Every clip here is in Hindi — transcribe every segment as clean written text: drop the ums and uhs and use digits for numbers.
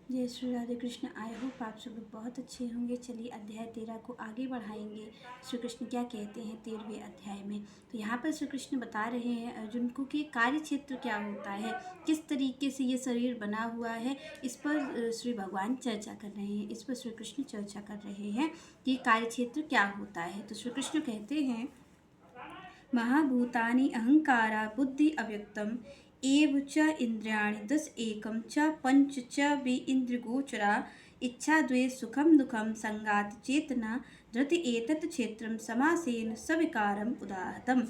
जय श्री राधे कृष्ण। आए हो आप सब लोग बहुत अच्छे होंगे। चलिए अध्याय 13 को आगे बढ़ाएंगे। श्री कृष्ण क्या कहते हैं 13वें अध्याय में। तो यहाँ पर श्री कृष्ण बता रहे हैं अर्जुन को कि कार्य क्षेत्र क्या होता है, किस तरीके से ये शरीर बना हुआ है। इस पर श्री भगवान चर्चा कर रहे हैं, इस पर श्री कृष्ण चर्चा कर रहे हैं कि कार्य क्षेत्र क्या होता है। तो श्री कृष्ण कहते हैं महाभूतानि अहंकारा बुद्धि अव्यक्तम एव च इंद्रियाणि दश एकम च पंच च वे इंद्रियगोचरा इच्छा द्वेष सुखम दुखम संगात चेतना धृति एतत् क्षेत्रम समासेन सविकारम उदाहतम।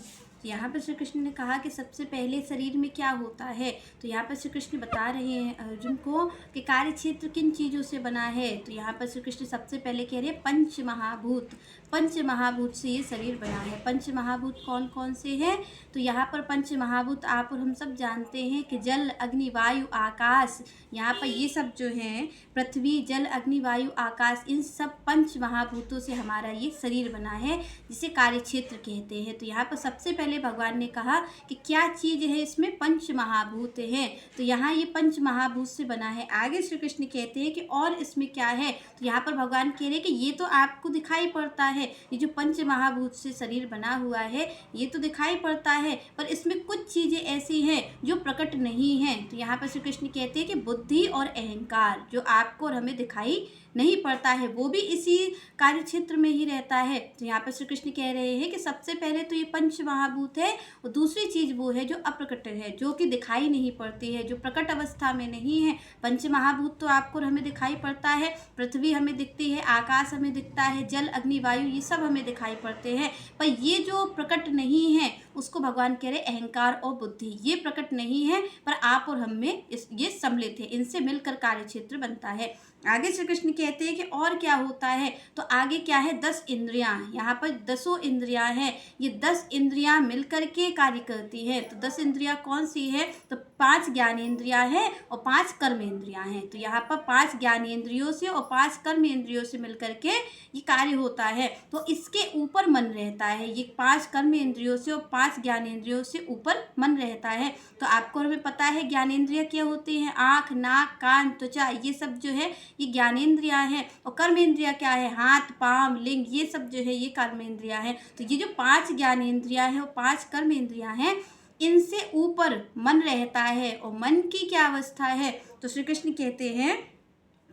तो यहाँ पर श्री कृष्ण ने कहा कि सबसे पहले शरीर में क्या होता है। तो यहाँ पर श्री कृष्ण बता रहे हैं अर्जुन को कि कार्य क्षेत्र किन चीज़ों से बना है। तो यहाँ पर श्री कृष्ण सबसे पहले कह रहे हैं पंच महाभूत। पंच महाभूत से ये शरीर बना है। पंच महाभूत कौन कौन से हैं। तो यहाँ पर पंच महाभूत आप और हम सब जानते हैं कि जल अग्नि वायु आकाश। यहाँ पर ये सब जो हैं पृथ्वी जल अग्नि वायु आकाश, इन सब पंच महाभूतों से हमारा ये शरीर बना है, जिसे कार्य क्षेत्र कहते हैं। तो यहाँ पर सबसे पहले भगवान ने कहा कि क्या चीज़ है, इसमें पंच महाभूत हैं। तो यहाँ ये पंच महाभूत से बना है। आगे श्री कृष्ण कहते हैं कि और इसमें क्या है। तो यहाँ पर भगवान कह रहे हैं कि ये तो आपको दिखाई पड़ता है, ये जो पंच महाभूत से शरीर बना हुआ है ये तो दिखाई पड़ता है, पर इसमें कुछ चीज़ें ऐसी हैं जो प्रकट नहीं हैं। तो यहाँ पर श्री कृष्ण कहते हैं कि बुद्धि और अहंकार जो आपको और हमें दिखाई नहीं पड़ता है, वो भी इसी कार्य क्षेत्र में ही रहता है। तो यहाँ पर श्री कृष्ण कह रहे हैं कि सबसे पहले तो ये पंच महाभूत है, और दूसरी चीज़ वो है जो अप्रकट है, जो कि दिखाई नहीं पड़ती है, जो प्रकट अवस्था में नहीं है। पंच महाभूत तो आपको और हमें दिखाई पड़ता है, पृथ्वी हमें दिखती है, आकाश हमें दिखता है, जल अग्नि वायु ये सब हमें दिखाई पड़ते हैं, पर ये जो प्रकट नहीं है उसको भगवान कह रहे अहंकार और बुद्धि, ये प्रकट नहीं है, पर आप और हम में ये सम्मिलित है, इनसे मिलकर कार्य क्षेत्र बनता है। आगे श्री कृष्ण कहते हैं कि और क्या होता है। तो आगे क्या है, 10 इंद्रियां। यहाँ पर 10 इंद्रियां हैं, ये 10 इंद्रियां मिलकर के कार्य करती है। तो 10 इंद्रियां कौन सी है। तो 5 ज्ञानेंद्रियां हैं और 5 कर्मेंद्रियां हैं। तो यहाँ पर 5 ज्ञानेंद्रियों से और 5 कर्मेंद्रियों से मिलकर के ये कार्य होता है। तो इसके ऊपर मन रहता है, ये 5 कर्मेंद्रियों से और 5 ज्ञानेंद्रियों से ऊपर मन रहता है। तो आपको हमें पता है ज्ञानेंद्रिय क्या होती हैं, आँख नाक कान त्वचा, ये सब जो है ये ज्ञानेंद्रियां हैं। और कर्मेंद्रिया क्या है, हाथ पांव लिंग, ये सब जो है ये कर्मेंद्रियां हैं। तो ये जो 5 ज्ञानेंद्रियां हैं और 5 कर्मेंद्रियां हैं, इनसे ऊपर मन रहता है। और मन की क्या अवस्था है। तो श्री कृष्ण कहते हैं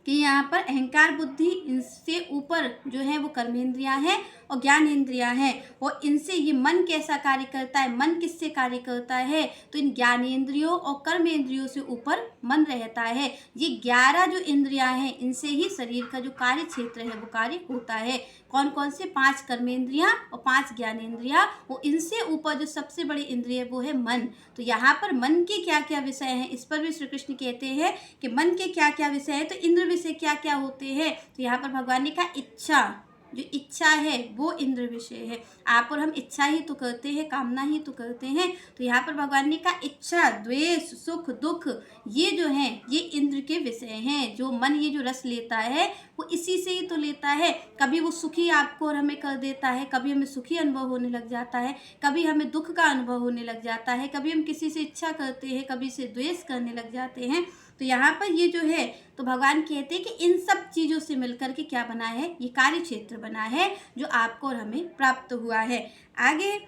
कि यहाँ पर अहंकार बुद्धि इनसे ऊपर जो है वो कर्मेंद्रियां हैं और ज्ञानेंद्रियां हैं। और इनसे ये मन कैसा कार्य करता है, मन किससे कार्य करता है। तो इन ज्ञानेंद्रियों और कर्मेंद्रियों से ऊपर मन रहता है। ये 11 जो इंद्रियां हैं इनसे ही शरीर का जो कार्य क्षेत्र है वो कार्य होता है। कौन कौन से, 5 कर्मेंद्रियां और 5 ज्ञानेंद्रियां, वो इनसे ऊपर जो सबसे बड़ी इंद्रिय वो है मन। तो यहाँ पर मन के क्या क्या विषय हैं, इस पर भी श्री कृष्ण कहते हैं कि मन के क्या क्या विषय है। तो इंद्र विषय क्या क्या होते हैं। तो यहाँ पर भगवान ने कहा इच्छा, जो इच्छा है वो इंद्र विषय है। आप और हम इच्छा ही तो करते हैं, कामना ही तो करते हैं। तो यहाँ पर भगवान ने कहा इच्छा द्वेष सुख दुख ये जो हैं ये इंद्र के विषय हैं। जो मन ये जो रस लेता है वो इसी से ही तो लेता है। कभी वो सुखी आपको और हमें कर देता है, कभी हमें सुखी अनुभव होने लग जाता है, कभी हमें दुख का अनुभव होने लग जाता है, कभी हम किसी से इच्छा करते हैं, कभी से द्वेष करने लग जाते हैं। तो यहाँ पर ये जो है तो भगवान कहते हैं कि इन सब चीज़ों से मिलकर के क्या बना है, ये कार्य क्षेत्र बना है जो आपको और हमें प्राप्त हुआ है। आगे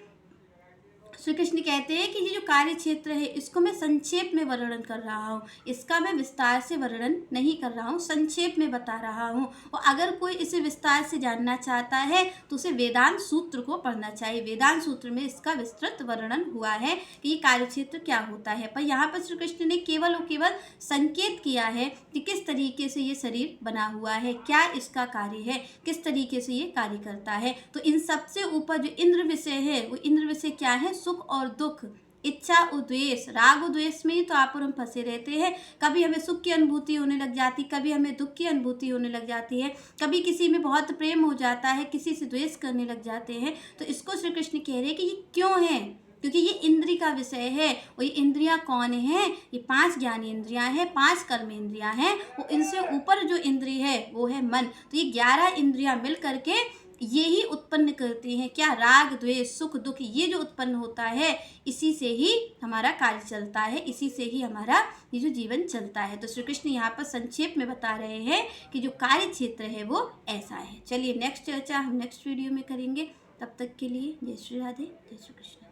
श्री कृष्ण कहते हैं कि ये जो कार्य क्षेत्र है इसको मैं संक्षेप में वर्णन कर रहा हूँ, इसका मैं विस्तार से वर्णन नहीं कर रहा हूँ, संक्षेप में बता रहा हूँ। और अगर कोई इसे विस्तार से जानना चाहता है तो उसे वेदांत सूत्र को पढ़ना चाहिए। वेदांत सूत्र में इसका विस्तृत वर्णन हुआ है कि ये कार्य क्षेत्र क्या होता है। पर यहाँ पर श्री कृष्ण ने केवल और केवल संकेत किया है कि किस तरीके से ये शरीर बना हुआ है, क्या इसका कार्य है, किस तरीके से ये कार्य करता है। तो इन सबसे ऊपर जो इंद्र विषय है वो इंद्र विषय क्या है, सुख और दुख, इच्छा और द्वेष, राग और द्वेष में ही तो आप और हम फंसे रहते हैं। कभी हमें सुख की अनुभूति होने लग जाती, कभी हमें दुख की अनुभूति होने लग जाती है, कभी किसी में बहुत प्रेम हो जाता है, किसी से द्वेष करने लग जाते हैं। तो इसको श्री कृष्ण कह रहे हैं कि ये क्यों है, क्योंकि ये इंद्री का विषय है। और ये इंद्रियां कौन हैं, ये 5 ज्ञानेंद्रियां हैं, 5 कर्मेंद्रियां हैं, वो इनसे ऊपर जो इंद्रिय है वो है मन। तो ये 11 इंद्रियां मिल करके यही उत्पन्न करते हैं। क्या? राग द्वेष सुख दुख, ये जो उत्पन्न होता है इसी से ही हमारा कार्य चलता है, इसी से ही हमारा ये जो जीवन चलता है। तो श्री कृष्ण यहाँ पर संक्षेप में बता रहे हैं कि जो कार्य क्षेत्र है वो ऐसा है। चलिए नेक्स्ट चर्चा हम नेक्स्ट वीडियो में करेंगे। तब तक के लिए जय श्री राधे, जय श्री कृष्ण।